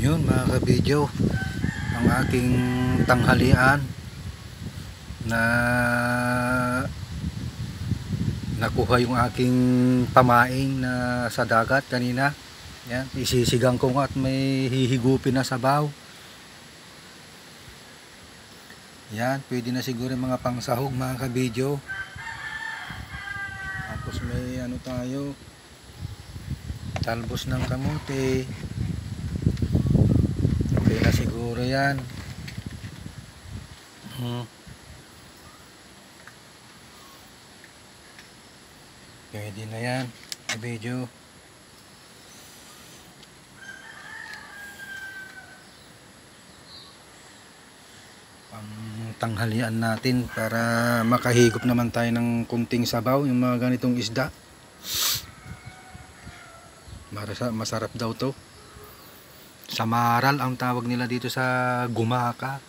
Yun mga kabidyo, ang aking tanghalian na nakuha yung aking pamain na sa dagat kanina. Yan, isisigang ko nga at may hihigupin na sabaw. Yan, pwede na siguro mga pangsahog mga kabidyo. Tapos may ano tayo, talbos ng kamote. Okay na siguro yan. Pwede na yan kabidyo. Pang tanghalian natin para makahigop naman tayo ng kunting sabaw, yung mga ganitong isda. Masarap daw to. Samaral ang tawag nila dito sa Gumaka.